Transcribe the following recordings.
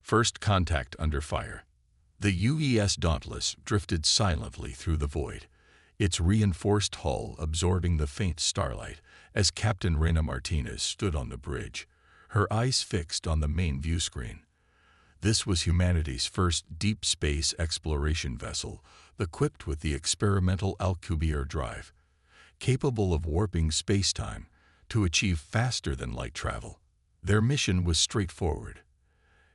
First contact under fire. The UES Dauntless drifted silently through the void, its reinforced hull absorbing the faint starlight as Captain Reina Martinez stood on the bridge, her eyes fixed on the main view screen. This was humanity's first deep space exploration vessel, equipped with the experimental Alcubierre drive, capable of warping space-time to achieve faster-than-light travel. Their mission was straightforward: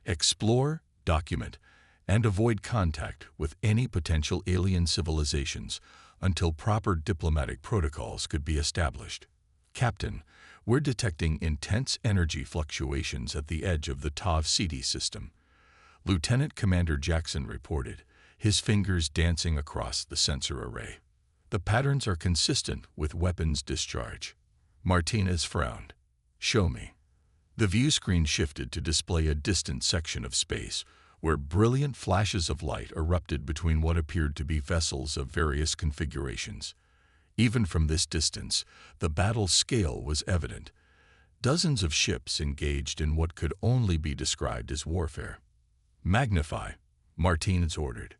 explore, document, and avoid contact with any potential alien civilizations until proper diplomatic protocols could be established. Captain, we're detecting intense energy fluctuations at the edge of the TOV-CD system, Lieutenant Commander Jackson reported, his fingers dancing across the sensor array. The patterns are consistent with weapons discharge. Martinez frowned. Show me. The view screen shifted to display a distant section of space where brilliant flashes of light erupted between what appeared to be vessels of various configurations. Even from this distance, the battle scale was evident. Dozens of ships engaged in what could only be described as warfare. Magnify, Martinez ordered.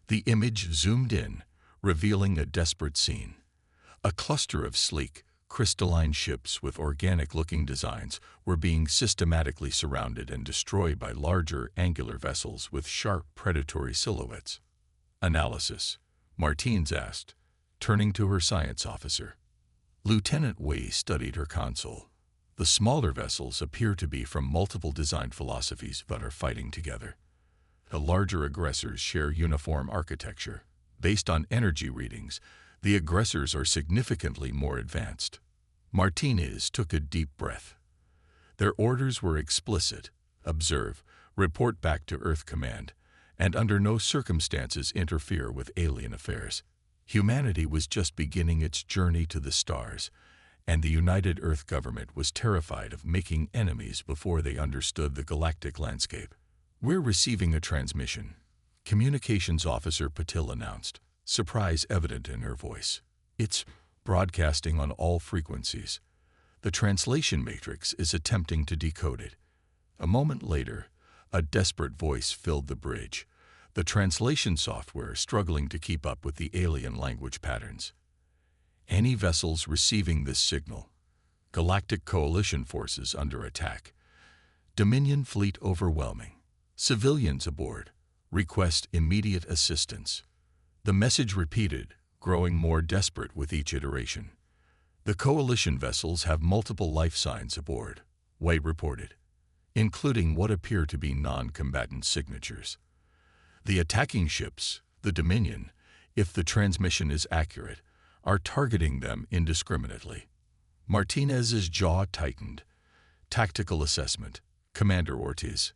The image zoomed in, revealing a desperate scene. A cluster of sleek, crystalline ships with organic-looking designs were being systematically surrounded and destroyed by larger, angular vessels with sharp, predatory silhouettes. Analysis, Martinez asked, turning to her science officer. Lieutenant Wei studied her console. The smaller vessels appear to be from multiple design philosophies but are fighting together. The larger aggressors share uniform architecture. Based on energy readings, the aggressors are significantly more advanced. Martinez took a deep breath. Their orders were explicit: observe, report back to Earth Command, and under no circumstances interfere with alien affairs. Humanity was just beginning its journey to the stars, and the United Earth government was terrified of making enemies before they understood the galactic landscape. We're receiving a transmission, Communications Officer Patil announced, surprise evident in her voice. It's broadcasting on all frequencies. The translation matrix is attempting to decode it. A moment later, a desperate voice filled the bridge, the translation software struggling to keep up with the alien language patterns. Any vessels receiving this signal: Galactic Coalition forces under attack. Dominion fleet overwhelming. Civilians aboard. Request immediate assistance. The message repeated, growing more desperate with each iteration. The Coalition vessels have multiple life signs aboard, White reported, including what appear to be non-combatant signatures. The attacking ships, the Dominion, if the transmission is accurate, are targeting them indiscriminately. Martinez's jaw tightened. Tactical assessment, Commander Ortiz.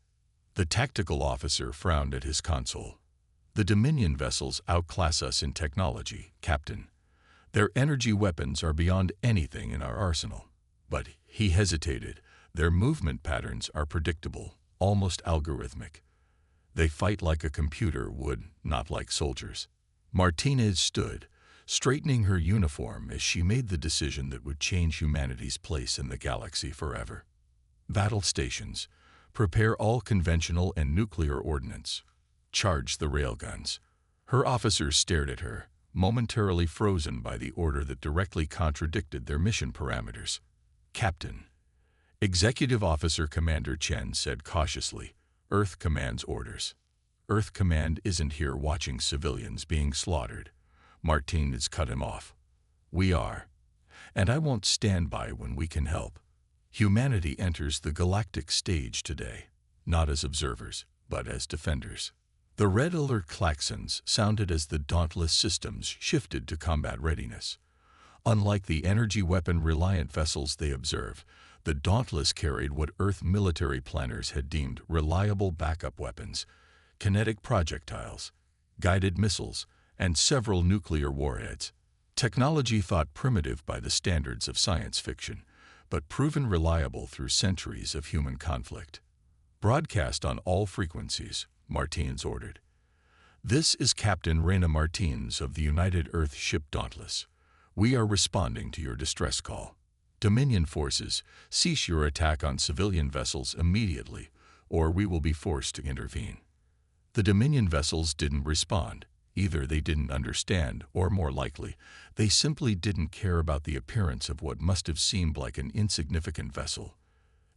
The tactical officer frowned at his console. The Dominion vessels outclass us in technology, Captain. Their energy weapons are beyond anything in our arsenal. But, he hesitated, their movement patterns are predictable, almost algorithmic. They fight like a computer would, not like soldiers. Martinez stood, straightening her uniform as she made the decision that would change humanity's place in the galaxy forever. Battle stations. Prepare all conventional and nuclear ordnance. Charge the railguns. Her officers stared at her, momentarily frozen by the order that directly contradicted their mission parameters. Captain. Executive Officer Commander Chen said cautiously, Earth Command's orders. Earth Command isn't here watching civilians being slaughtered. Martinez cut him off. We are. And I won't stand by when we can help. Humanity enters the galactic stage today, not as observers, but as defenders. The red alert klaxons sounded as the Dauntless systems shifted to combat readiness. Unlike the energy weapon-reliant vessels they observed, the Dauntless carried what Earth military planners had deemed reliable backup weapons: kinetic projectiles, guided missiles, and several nuclear warheads. Technology thought primitive by the standards of science fiction, but proven reliable through centuries of human conflict. Broadcast on all frequencies, Martinez ordered. This is Captain Reina Martinez of the United Earth ship Dauntless. We are responding to your distress call. Dominion forces, cease your attack on civilian vessels immediately, or we will be forced to intervene." The Dominion vessels didn't respond. Either they didn't understand, or more likely, they simply didn't care about the appearance of what must have seemed like an insignificant vessel.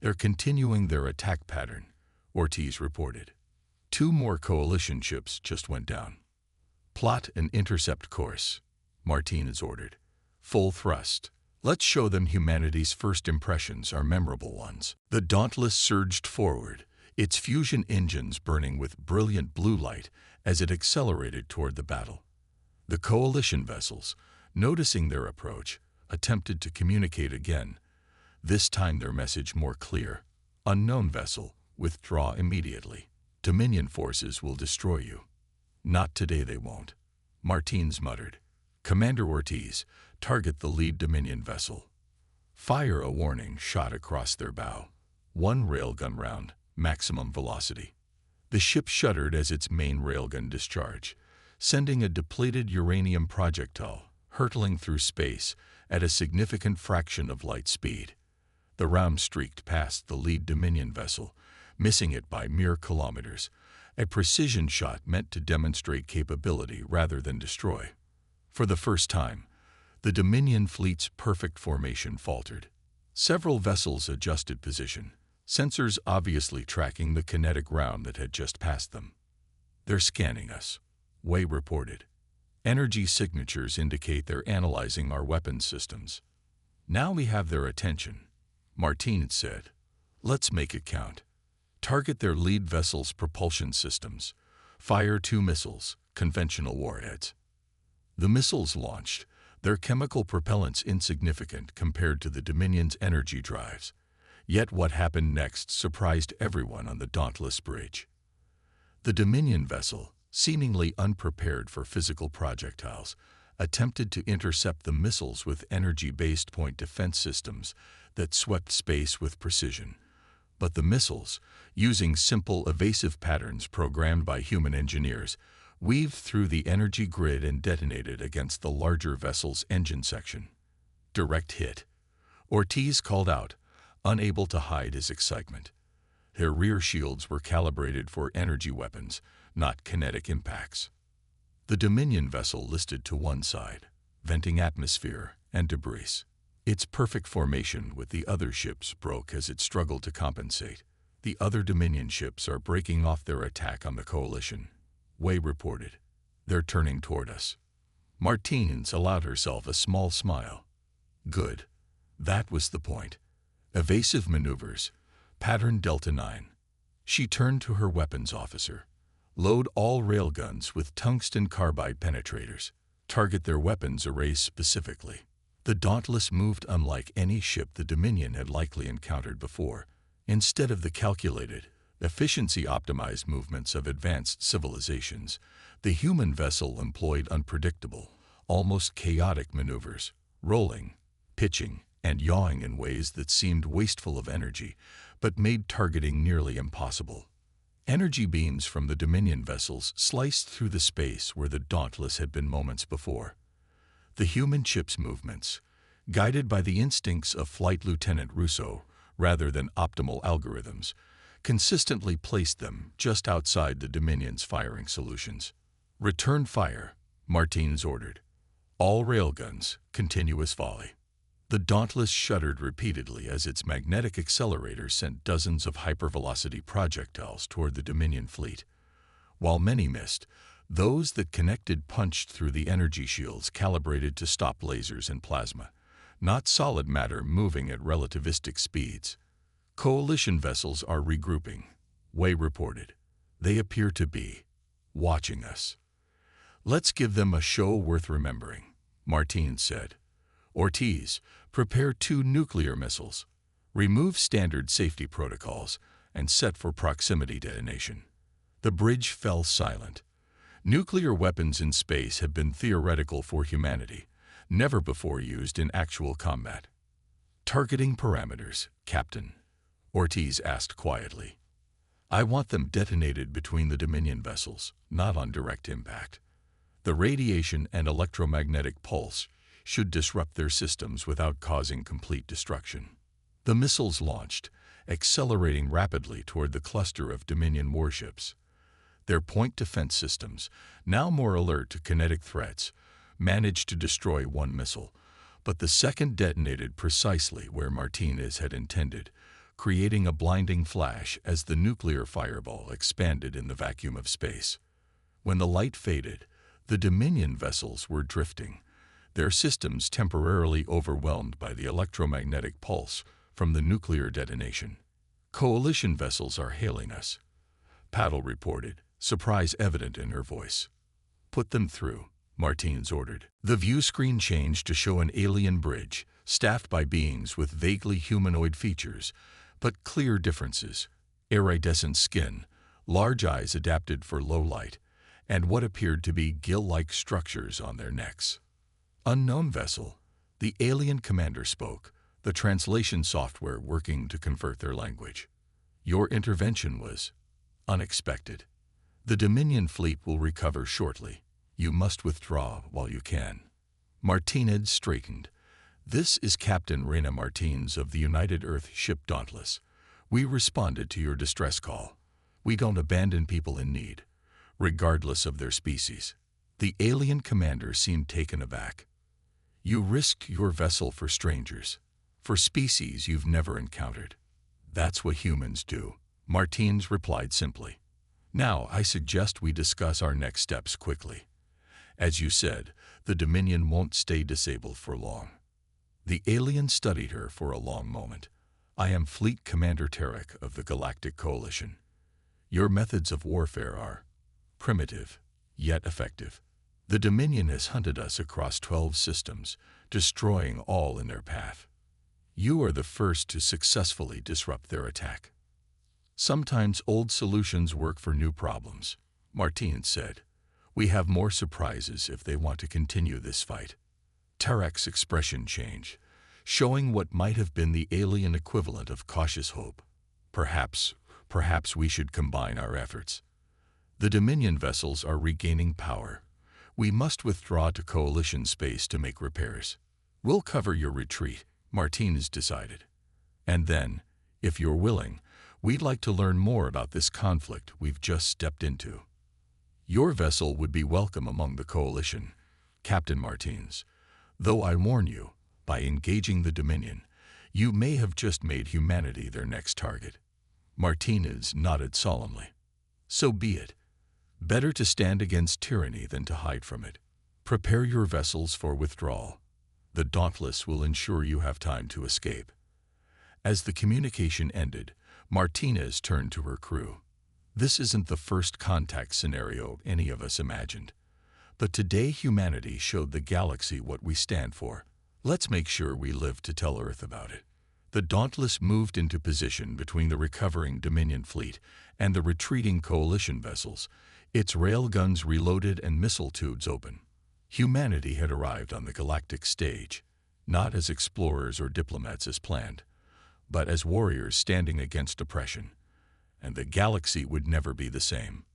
"They're continuing their attack pattern," Ortiz reported. "2 more coalition ships just went down." "Plot an intercept course," Martinez ordered. "Full thrust. Let's show them humanity's first impressions are memorable ones." The Dauntless surged forward, its fusion engines burning with brilliant blue light as it accelerated toward the battle. The coalition vessels, noticing their approach, attempted to communicate again, this time their message more clear. "Unknown vessel, withdraw immediately. Dominion forces will destroy you." "Not today they won't," Martinez muttered. "Commander Ortiz, target the lead Dominion vessel." Fire a warning shot across their bow. 1 railgun round, maximum velocity. The ship shuddered as its main railgun discharged, sending a depleted uranium projectile hurtling through space at a significant fraction of light speed. The round streaked past the lead Dominion vessel, missing it by mere kilometers, a precision shot meant to demonstrate capability rather than destroy. For the first time, the Dominion fleet's perfect formation faltered. Several vessels adjusted position, sensors obviously tracking the kinetic round that had just passed them. "They're scanning us," Way reported. "Energy signatures indicate they're analyzing our weapons systems." "Now we have their attention," Martinez said. "Let's make it count. Target their lead vessel's propulsion systems. Fire 2 missiles, conventional warheads." The missiles launched, their chemical propellants insignificant compared to the Dominion's energy drives. Yet what happened next surprised everyone on the Dauntless bridge. The Dominion vessel, seemingly unprepared for physical projectiles, attempted to intercept the missiles with energy-based point defense systems that swept space with precision. But the missiles, using simple evasive patterns programmed by human engineers, weaved through the energy grid and detonated against the larger vessel's engine section. "Direct hit," Ortiz called out, unable to hide his excitement. Their rear shields were calibrated for energy weapons, not kinetic impacts. The Dominion vessel listed to one side, venting atmosphere and debris. Its perfect formation with the other ships broke as it struggled to compensate. "The other Dominion ships are breaking off their attack on the coalition," Way reported. "They're turning toward us." Martinez allowed herself a small smile. Good. That was the point. Evasive maneuvers. Pattern Delta 9. She turned to her weapons officer. "Load all railguns with tungsten carbide penetrators. Target their weapons arrays specifically." The Dauntless moved unlike any ship the Dominion had likely encountered before. Instead of the calculated, efficiency-optimized movements of advanced civilizations, the human vessel employed unpredictable, almost chaotic maneuvers, rolling, pitching, and yawing in ways that seemed wasteful of energy, but made targeting nearly impossible. Energy beams from the Dominion vessels sliced through the space where the Dauntless had been moments before. The human ship's movements, guided by the instincts of Flight Lieutenant Russo rather than optimal algorithms, consistently placed them just outside the Dominion's firing solutions. "Return fire," Martinez ordered. "All railguns, continuous volley." The Dauntless shuddered repeatedly as its magnetic accelerator sent dozens of hypervelocity projectiles toward the Dominion fleet. While many missed, those that connected punched through the energy shields calibrated to stop lasers and plasma, not solid matter moving at relativistic speeds. "Coalition vessels are regrouping," Way reported. "They appear to be watching us." "Let's give them a show worth remembering," Martinez said. "Ortiz, prepare 2 nuclear missiles. Remove standard safety protocols and set for proximity detonation." The bridge fell silent. Nuclear weapons in space have been theoretical for humanity, never before used in actual combat. "Targeting parameters, Captain," Ortiz asked quietly. "I want them detonated between the Dominion vessels, not on direct impact. The radiation and electromagnetic pulse should disrupt their systems without causing complete destruction." The missiles launched, accelerating rapidly toward the cluster of Dominion warships. Their point defense systems, now more alert to kinetic threats, managed to destroy one missile, but the second detonated precisely where Martinez had intended, creating a blinding flash as the nuclear fireball expanded in the vacuum of space. When the light faded, the Dominion vessels were drifting, their systems temporarily overwhelmed by the electromagnetic pulse from the nuclear detonation. "Coalition vessels are hailing us," Paddle reported, surprise evident in her voice. "Put them through," Martinez ordered. The view screen changed to show an alien bridge, staffed by beings with vaguely humanoid features, but clear differences: iridescent skin, large eyes adapted for low light, and what appeared to be gill-like structures on their necks. "Unknown vessel," the alien commander spoke, the translation software working to convert their language. "Your intervention was unexpected. The Dominion fleet will recover shortly. You must withdraw while you can." Martinez straightened. "This is Captain Reyna Martinez of the United Earth ship Dauntless. We responded to your distress call. We don't abandon people in need, regardless of their species." The alien commander seemed taken aback. "You risked your vessel for strangers, for species you've never encountered." "That's what humans do," Martinez replied simply. "Now I suggest we discuss our next steps quickly. As you said, the Dominion won't stay disabled for long." The alien studied her for a long moment. "I am Fleet Commander Tarek of the Galactic Coalition. Your methods of warfare are primitive, yet effective. The Dominion has hunted us across 12 systems, destroying all in their path. You are the first to successfully disrupt their attack." "Sometimes old solutions work for new problems," Martinez said. "We have more surprises if they want to continue this fight." Tarek's expression changed, showing what might have been the alien equivalent of cautious hope. Perhaps we should combine our efforts. The Dominion vessels are regaining power. We must withdraw to Coalition space to make repairs. We'll cover your retreat," Martinez decided. "And then, if you're willing, we'd like to learn more about this conflict we've just stepped into." "Your vessel would be welcome among the Coalition, Captain Martinez. Though I warn you, by engaging the Dominion, you may have just made humanity their next target." Martinez nodded solemnly. "So be it. Better to stand against tyranny than to hide from it. Prepare your vessels for withdrawal. The Dauntless will ensure you have time to escape." As the communication ended, Martinez turned to her crew. "This isn't the first contact scenario any of us imagined. But today humanity showed the galaxy what we stand for. Let's make sure we live to tell Earth about it." The Dauntless moved into position between the recovering Dominion fleet and the retreating Coalition vessels, its railguns reloaded and missile tubes open. Humanity had arrived on the galactic stage, not as explorers or diplomats as planned, but as warriors standing against oppression, and the galaxy would never be the same.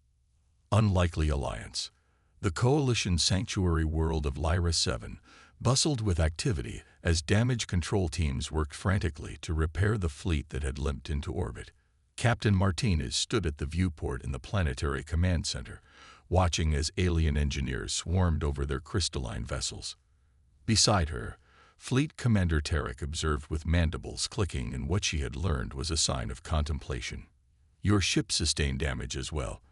Unlikely alliance. The Coalition sanctuary world of Lyra 7 bustled with activity as damage control teams worked frantically to repair the fleet that had limped into orbit. Captain Martinez stood at the viewport in the planetary command center, watching as alien engineers swarmed over their crystalline vessels. Beside her, Fleet Commander Tarek observed with mandibles clicking in what she had learned was a sign of contemplation. "Your ship sustained damage as well,"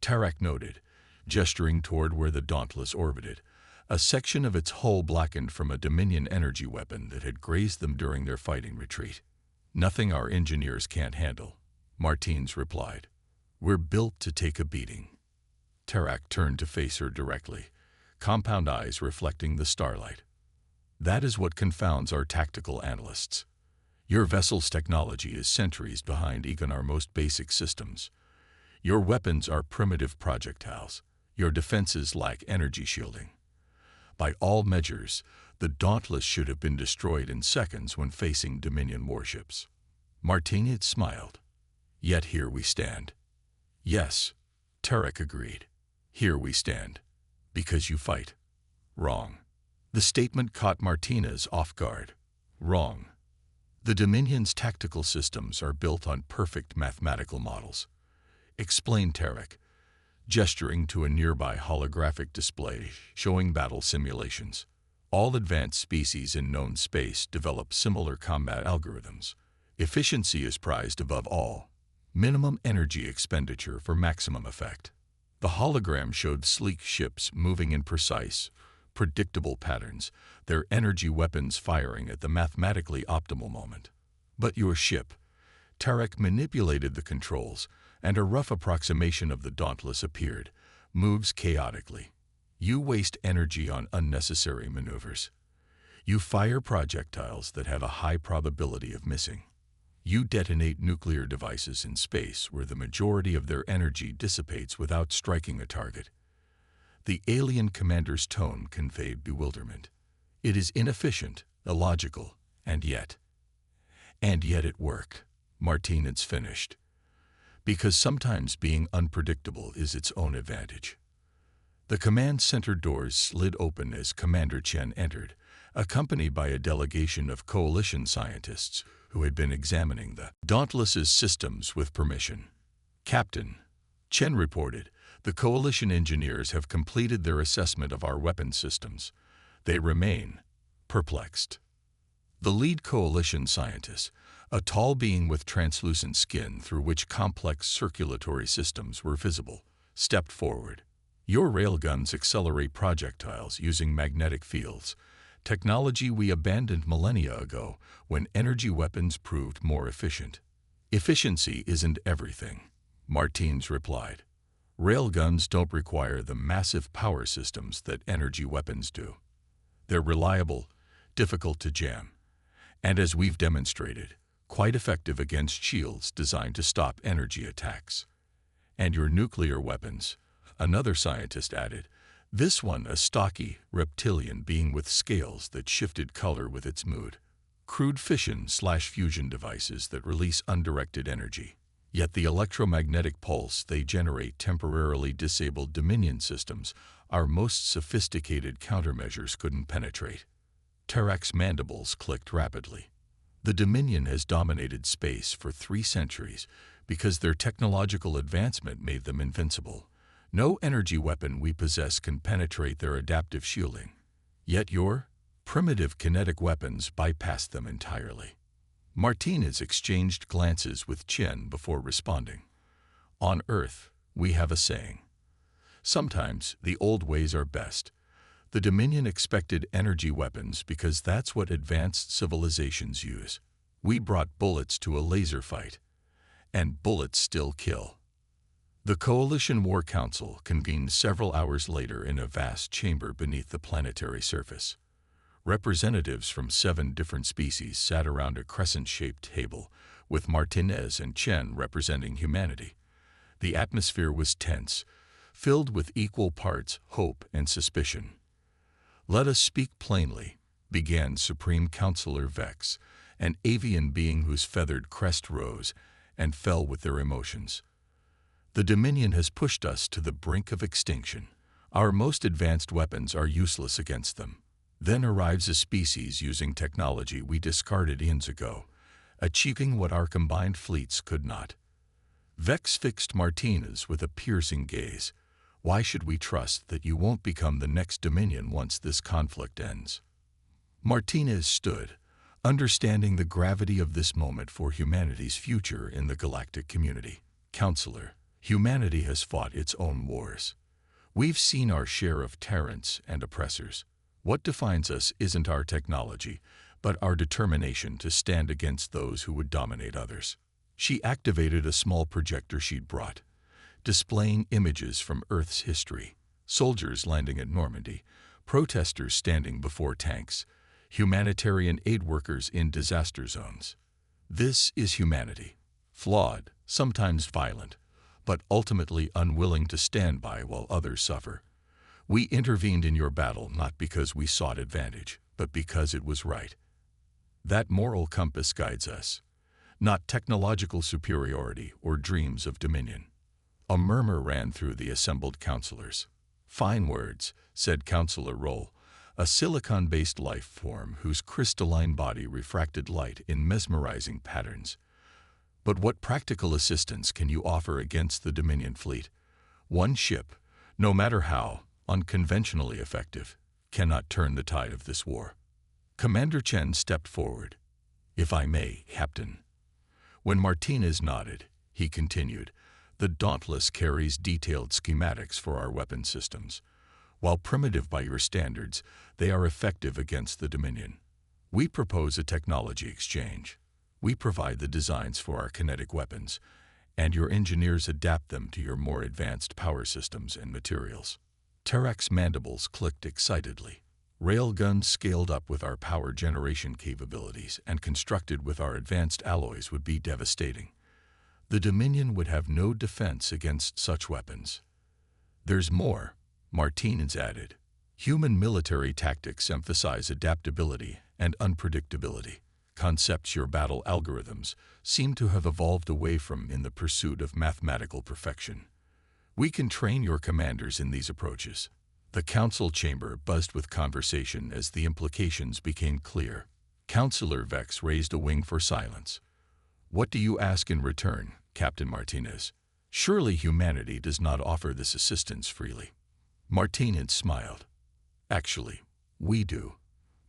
Tarek noted, gesturing toward where the Dauntless orbited. A section of its hull blackened from a Dominion energy weapon that had grazed them during their fighting retreat. "Nothing our engineers can't handle," Martinez replied. "We're built to take a beating." Tarek turned to face her directly, compound eyes reflecting the starlight. "That is what confounds our tactical analysts. Your vessel's technology is centuries behind even our most basic systems. Your weapons are primitive projectiles. Your defenses lack energy shielding. By all measures, the Dauntless should have been destroyed in seconds when facing Dominion warships." Martinez smiled. "Yet here we stand." "Yes," Tarek agreed. "Here we stand. Because you fight." "Wrong." The statement caught Martinez off guard. "Wrong. The Dominion's tactical systems are built on perfect mathematical models, explained Tarek, gesturing to a nearby holographic display showing battle simulations. All advanced species in known space develop similar combat algorithms. Efficiency is prized above all. Minimum energy expenditure for maximum effect. The hologram showed sleek ships moving in precise, predictable patterns, their energy weapons firing at the mathematically optimal moment. But your ship, Tarek manipulated the controls, and a rough approximation of the Dauntless appeared, moves chaotically. You waste energy on unnecessary maneuvers. You fire projectiles that have a high probability of missing. You detonate nuclear devices in space where the majority of their energy dissipates without striking a target. The alien commander's tone conveyed bewilderment. It is inefficient, illogical, and yet it worked, Martinez finished. Because sometimes being unpredictable is its own advantage. The command center doors slid open as Commander Chen entered, accompanied by a delegation of Coalition scientists who had been examining the Dauntless's systems with permission. Captain, Chen reported, the Coalition engineers have completed their assessment of our weapon systems. They remain perplexed. The lead Coalition scientist, a tall being with translucent skin through which complex circulatory systems were visible, stepped forward. Your railguns accelerate projectiles using magnetic fields, technology we abandoned millennia ago when energy weapons proved more efficient. Efficiency isn't everything, Martins replied. Railguns don't require the massive power systems that energy weapons do. They're reliable, difficult to jam, and as we've demonstrated, quite effective against shields designed to stop energy attacks. And your nuclear weapons, another scientist added, this one a stocky, reptilian being with scales that shifted color with its mood. Crude fission/fusion devices that release undirected energy. Yet the electromagnetic pulse they generate temporarily disabled Dominion systems our most sophisticated countermeasures couldn't penetrate. Tarek's mandibles clicked rapidly. The Dominion has dominated space for 3 centuries because their technological advancement made them invincible. No energy weapon we possess can penetrate their adaptive shielding. Yet your primitive kinetic weapons bypass them entirely. Martinez exchanged glances with Chen before responding. On Earth, we have a saying. Sometimes the old ways are best. The Dominion expected energy weapons because that's what advanced civilizations use. We brought bullets to a laser fight, and bullets still kill. The Coalition War Council convened several hours later in a vast chamber beneath the planetary surface. Representatives from 7 different species sat around a crescent-shaped table, with Martinez and Chen representing humanity. The atmosphere was tense, filled with equal parts hope and suspicion. Let us speak plainly, began Supreme Counselor Vex, an avian being whose feathered crest rose and fell with their emotions. The Dominion has pushed us to the brink of extinction. Our most advanced weapons are useless against them. Then arrives a species using technology we discarded eons ago, achieving what our combined fleets could not. Vex fixed Martinez with a piercing gaze. Why should we trust that you won't become the next Dominion once this conflict ends? Martinez stood, understanding the gravity of this moment for humanity's future in the galactic community. Counselor, humanity has fought its own wars. We've seen our share of tyrants and oppressors. What defines us isn't our technology, but our determination to stand against those who would dominate others. She activated a small projector she'd brought, displaying images from Earth's history, soldiers landing at Normandy, protesters standing before tanks, humanitarian aid workers in disaster zones. This is humanity, flawed, sometimes violent, but ultimately unwilling to stand by while others suffer. We intervened in your battle not because we sought advantage, but because it was right. That moral compass guides us, not technological superiority or dreams of dominion. A murmur ran through the assembled counselors. Fine words, said Counselor Roll, a silicon-based life form whose crystalline body refracted light in mesmerizing patterns. But what practical assistance can you offer against the Dominion fleet? One ship, no matter how unconventionally effective, cannot turn the tide of this war. Commander Chen stepped forward. "If I may, Captain." When Martinez nodded, he continued, "The Dauntless carries detailed schematics for our weapon systems. While primitive by your standards, they are effective against the Dominion. We propose a technology exchange. We provide the designs for our kinetic weapons, and your engineers adapt them to your more advanced power systems and materials." Tarak's mandibles clicked excitedly. Railguns scaled up with our power generation capabilities and constructed with our advanced alloys would be devastating. The Dominion would have no defense against such weapons. "There's more," Martinez added. "Human military tactics emphasize adaptability and unpredictability, concepts your battle algorithms seem to have evolved away from in the pursuit of mathematical perfection. We can train your commanders in these approaches." The council chamber buzzed with conversation as the implications became clear. Councillor Vex raised a wing for silence. "What do you ask in return, Captain Martinez? Surely humanity does not offer this assistance freely." Martinez smiled. "Actually, we do.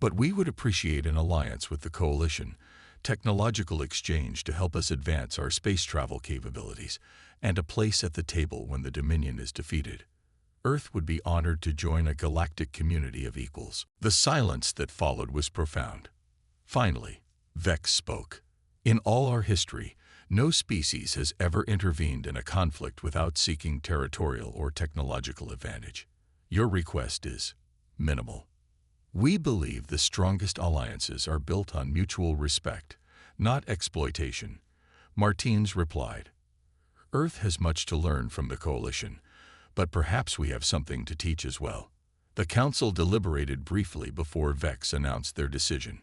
But we would appreciate an alliance with the Coalition, technological exchange to help us advance our space travel capabilities, and a place at the table when the Dominion is defeated. Earth would be honored to join a galactic community of equals." The silence that followed was profound. Finally, Vex spoke. "In all our history, no species has ever intervened in a conflict without seeking territorial or technological advantage. Your request is minimal. We believe the strongest alliances are built on mutual respect, not exploitation." Martinez replied. "Earth has much to learn from the Coalition, but perhaps we have something to teach as well." The council deliberated briefly before Vex announced their decision.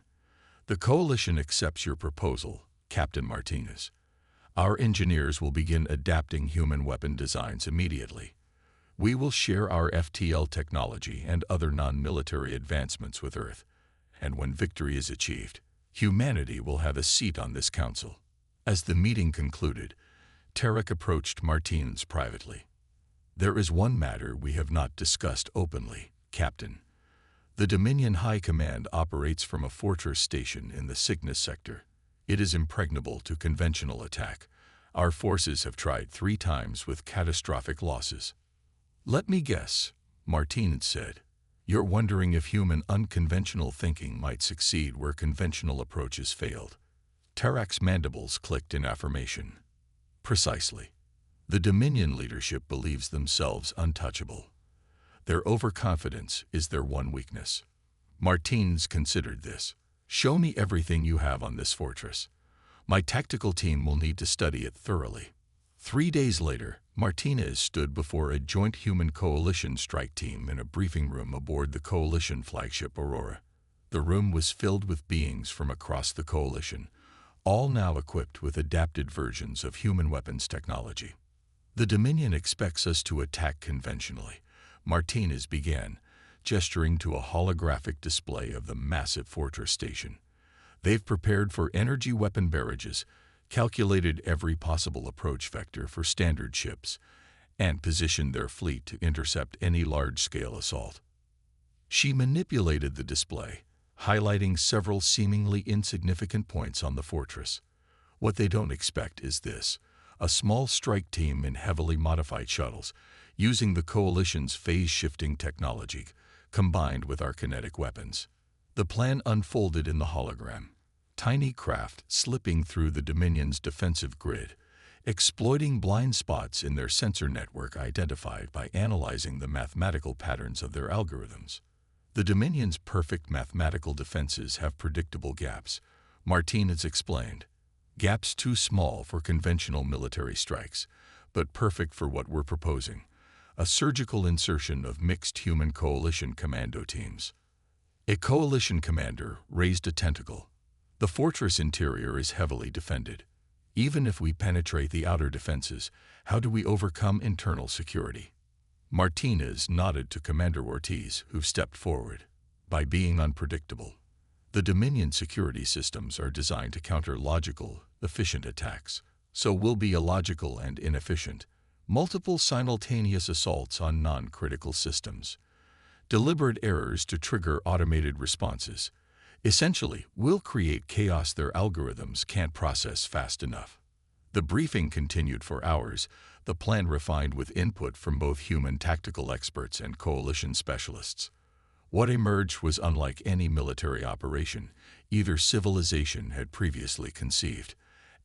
"The Coalition accepts your proposal, Captain Martinez. Our engineers will begin adapting human weapon designs immediately. We will share our FTL technology and other non-military advancements with Earth, and when victory is achieved, humanity will have a seat on this council." As the meeting concluded, Tarak approached Martinez privately. "There is one matter we have not discussed openly, Captain. The Dominion High Command operates from a fortress station in the Cygnus sector. It is impregnable to conventional attack. Our forces have tried 3 times with catastrophic losses." "Let me guess," Martinez said. "You're wondering if human unconventional thinking might succeed where conventional approaches failed." Tarak's mandibles clicked in affirmation. "Precisely. The Dominion leadership believes themselves untouchable. Their overconfidence is their one weakness." Martinez considered this. "Show me everything you have on this fortress. My tactical team will need to study it thoroughly." 3 days later, Martinez stood before a joint human coalition strike team in a briefing room aboard the coalition flagship Aurora. The room was filled with beings from across the coalition, all now equipped with adapted versions of human weapons technology. "The Dominion expects us to attack conventionally," Martinez began, gesturing to a holographic display of the massive fortress station. "They've prepared for energy weapon barrages, calculated every possible approach vector for standard ships, and positioned their fleet to intercept any large-scale assault." She manipulated the display, highlighting several seemingly insignificant points on the fortress. "What they don't expect is this: a small strike team in heavily modified shuttles, using the Coalition's phase-shifting technology, combined with our kinetic weapons." The plan unfolded in the hologram. Tiny craft slipping through the Dominion's defensive grid, exploiting blind spots in their sensor network identified by analyzing the mathematical patterns of their algorithms. "The Dominion's perfect mathematical defenses have predictable gaps," Martinez explained. "Gaps too small for conventional military strikes, but perfect for what we're proposing: a surgical insertion of mixed human coalition commando teams." A coalition commander raised a tentacle. "The fortress interior is heavily defended. Even if we penetrate the outer defenses, how do we overcome internal security?" Martinez nodded to Commander Ortiz, who stepped forward. by being unpredictable. The Dominion security systems are designed to counter logical, efficient attacks, so will be illogical and inefficient. Multiple simultaneous assaults on non-critical systems. Deliberate errors to trigger automated responses. Essentially, will create chaos their algorithms can't process fast enough. The briefing continued for hours, the plan refined with input from both human tactical experts and coalition specialists. What emerged was unlike any military operation either civilization had previously conceived.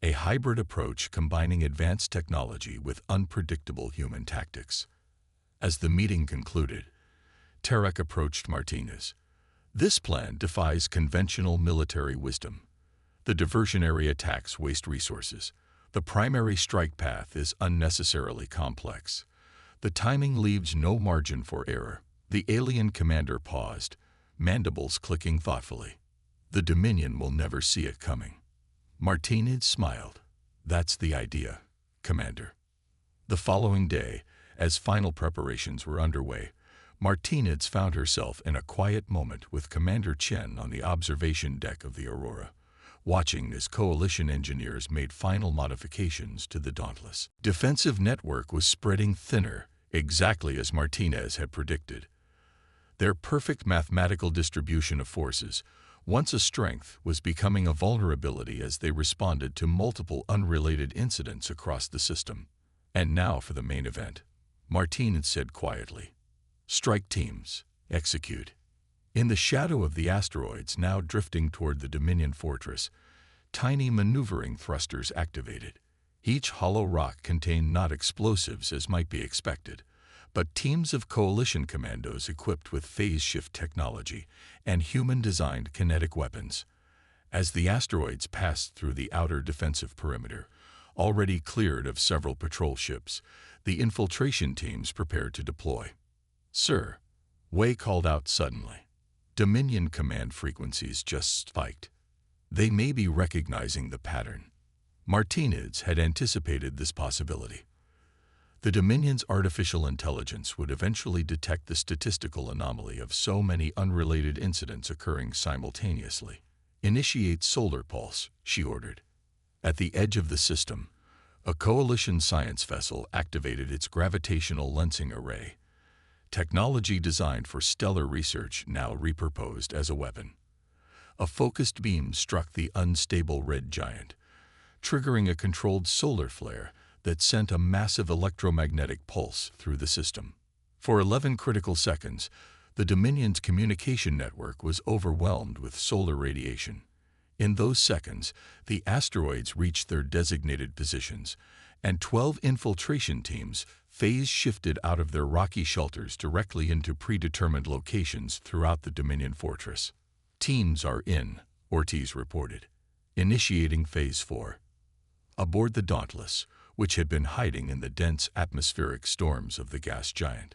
A hybrid approach combining advanced technology with unpredictable human tactics. As the meeting concluded, Tarek approached Martinez. This plan defies conventional military wisdom. The diversionary attacks waste resources. The primary strike path is unnecessarily complex. The timing leaves no margin for error. The alien commander paused, mandibles clicking thoughtfully. The Dominion will never see it coming. Martinez smiled. That's the idea, Commander. The following day, as final preparations were underway, Martinez found herself in a quiet moment with Commander Chen on the observation deck of the Aurora, watching as coalition engineers made final modifications to the Dauntless. Defensive network was spreading thinner, exactly as Martinez had predicted. Their perfect mathematical distribution of forces, once a strength, was becoming a vulnerability as they responded to multiple unrelated incidents across the system. And now for the main event, Martinez said quietly. Strike teams, execute. In the shadow of the asteroids now drifting toward the Dominion fortress, tiny maneuvering thrusters activated. Each hollow rock contained not explosives as might be expected, but teams of coalition commandos equipped with phase shift technology and human-designed kinetic weapons. As the asteroids passed through the outer defensive perimeter, already cleared of several patrol ships, the infiltration teams prepared to deploy. Sir, Wei called out suddenly. Dominion command frequencies just spiked. They may be recognizing the pattern. Martinez had anticipated this possibility. The Dominion's artificial intelligence would eventually detect the statistical anomaly of so many unrelated incidents occurring simultaneously. Initiate solar pulse, she ordered. At the edge of the system, a coalition science vessel activated its gravitational lensing array, technology designed for stellar research now repurposed as a weapon. A focused beam struck the unstable red giant, triggering a controlled solar flare that sent a massive electromagnetic pulse through the system. For 11 critical seconds, the Dominion's communication network was overwhelmed with solar radiation. In those seconds, the asteroids reached their designated positions, and 12 infiltration teams phase-shifted out of their rocky shelters directly into predetermined locations throughout the Dominion fortress. Teams are in, Ortiz reported, initiating Phase 4. Aboard the Dauntless, which had been hiding in the dense atmospheric storms of the gas giant,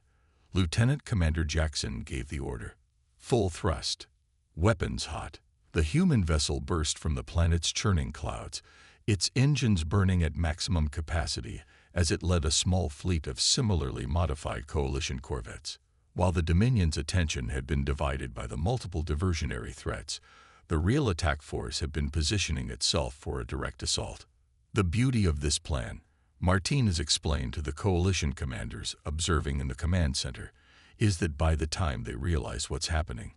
Lieutenant Commander Jackson gave the order. Full thrust. Weapons hot. The human vessel burst from the planet's churning clouds, its engines burning at maximum capacity as it led a small fleet of similarly modified coalition corvettes. While the Dominion's attention had been divided by the multiple diversionary threats, the real attack force had been positioning itself for a direct assault. The beauty of this plan, Martinez explained to the coalition commanders observing in the command center, is that by the time they realize what's happening,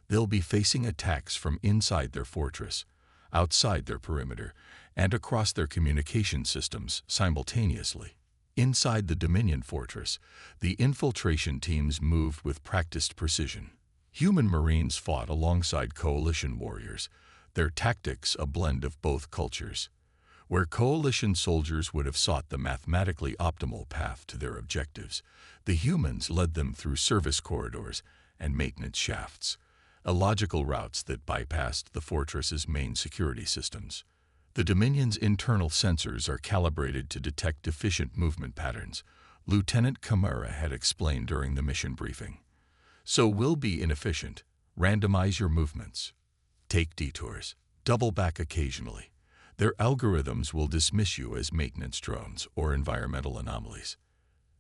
they'll be facing attacks from inside their fortress, outside their perimeter, and across their communication systems simultaneously. Inside the Dominion fortress, the infiltration teams moved with practiced precision. Human Marines fought alongside coalition warriors, their tactics a blend of both cultures. Where coalition soldiers would have sought the mathematically optimal path to their objectives, the humans led them through service corridors and maintenance shafts, illogical routes that bypassed the fortress's main security systems. The Dominion's internal sensors are calibrated to detect deficient movement patterns, Lieutenant Kamara had explained during the mission briefing. So will be inefficient. Randomize your movements. Take detours. Double back occasionally. Their algorithms will dismiss you as maintenance drones or environmental anomalies.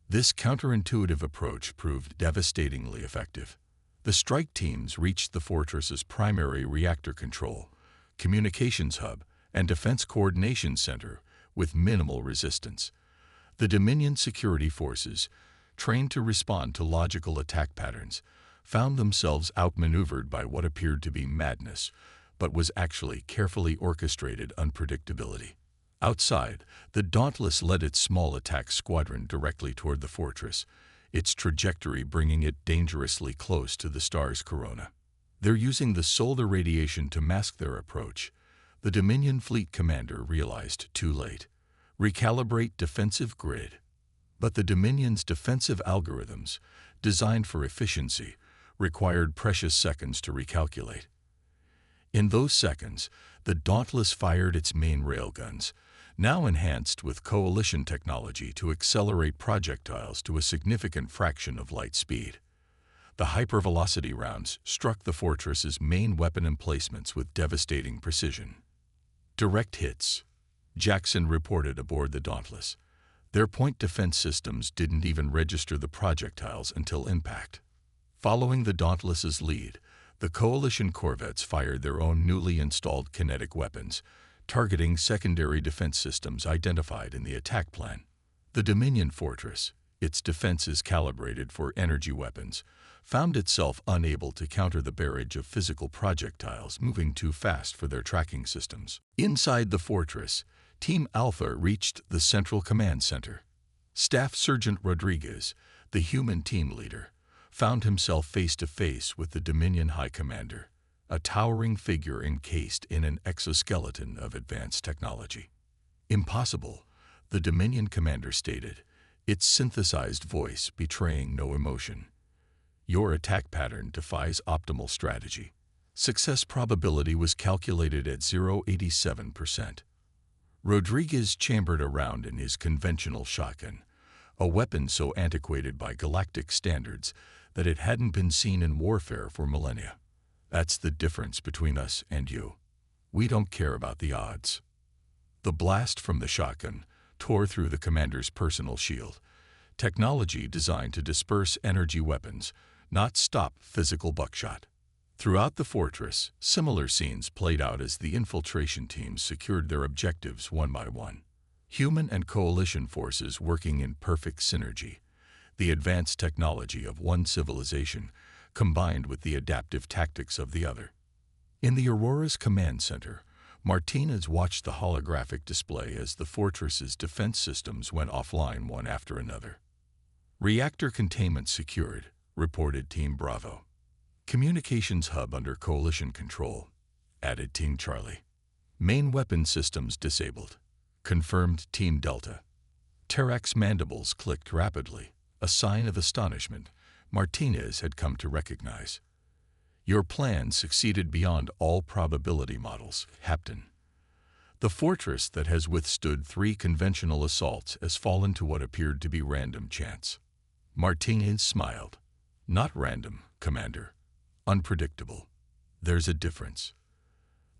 This counterintuitive approach proved devastatingly effective. The strike teams reached the fortress's primary reactor control, communications hub, and defense coordination center with minimal resistance. The Dominion security forces, trained to respond to logical attack patterns, found themselves outmaneuvered by what appeared to be madness, but was actually carefully orchestrated unpredictability. Outside, the Dauntless led its small attack squadron directly toward the fortress, its trajectory bringing it dangerously close to the star's corona. They're using the solar radiation to mask their approach, the Dominion fleet commander realized too late. Recalibrate defensive grid. But the Dominion's defensive algorithms, designed for efficiency, required precious seconds to recalculate. In those seconds, the Dauntless fired its main railguns, now enhanced with coalition technology to accelerate projectiles to a significant fraction of light speed. The hypervelocity rounds struck the fortress's main weapon emplacements with devastating precision. Direct hits, Jackson reported aboard the Dauntless. Their point defense systems didn't even register the projectiles until impact. Following the Dauntless's lead, the coalition corvettes fired their own newly installed kinetic weapons, targeting secondary defense systems identified in the attack plan. The Dominion fortress, its defenses calibrated for energy weapons, found itself unable to counter the barrage of physical projectiles moving too fast for their tracking systems. Inside the fortress, Team Alpha reached the Central Command Center. Staff Sergeant Rodriguez, the human team leader, found himself face-to-face with the Dominion High Commander, a towering figure encased in an exoskeleton of advanced technology. "Impossible," the Dominion commander stated, its synthesized voice betraying no emotion. "Your attack pattern defies optimal strategy." Success probability was calculated at 0.87%. Rodriguez chambered around in his conventional shotgun, a weapon so antiquated by galactic standards that it hadn't been seen in warfare for millennia. "That's the difference between us and you. We don't care about the odds." The blast from the shotgun tore through the commander's personal shield, technology designed to disperse energy weapons, not stop physical buckshot. Throughout the fortress, similar scenes played out as the infiltration teams secured their objectives one by one. Human and coalition forces working in perfect synergy, the advanced technology of one civilization combined with the adaptive tactics of the other. In the Aurora's command center, Martinez watched the holographic display as the fortress's defense systems went offline one after another. "Reactor containment secured," reported Team Bravo. "Communications hub under coalition control," added Team Charlie. "Main weapon systems disabled," confirmed Team Delta. Terak's mandibles clicked rapidly, a sign of astonishment Martinez had come to recognize. "Your plan succeeded beyond all probability models, Captain. The fortress that has withstood 3 conventional assaults has fallen to what appeared to be random chance." Martinez smiled. "Not random, Commander. Unpredictable. There's a difference."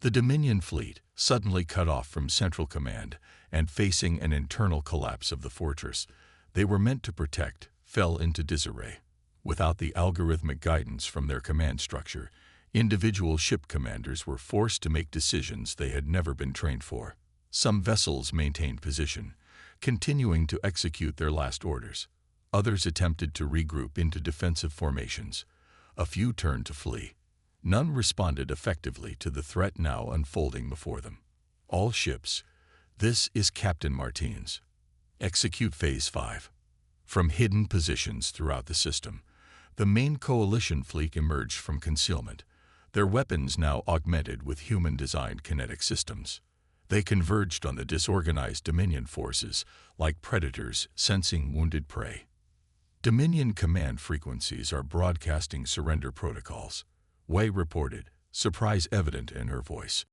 The Dominion fleet, suddenly cut off from Central Command and facing an internal collapse of the fortress they were meant to protect, fell into disarray. Without the algorithmic guidance from their command structure, individual ship commanders were forced to make decisions they had never been trained for. Some vessels maintained position, continuing to execute their last orders. Others attempted to regroup into defensive formations. A few turned to flee. None responded effectively to the threat now unfolding before them. "All ships, this is Captain Martinez. Execute Phase 5. From hidden positions throughout the system, the main coalition fleet emerged from concealment, their weapons now augmented with human-designed kinetic systems. They converged on the disorganized Dominion forces like predators sensing wounded prey. Dominion command frequencies are broadcasting surrender protocols," Wei reported, surprise evident in her voice.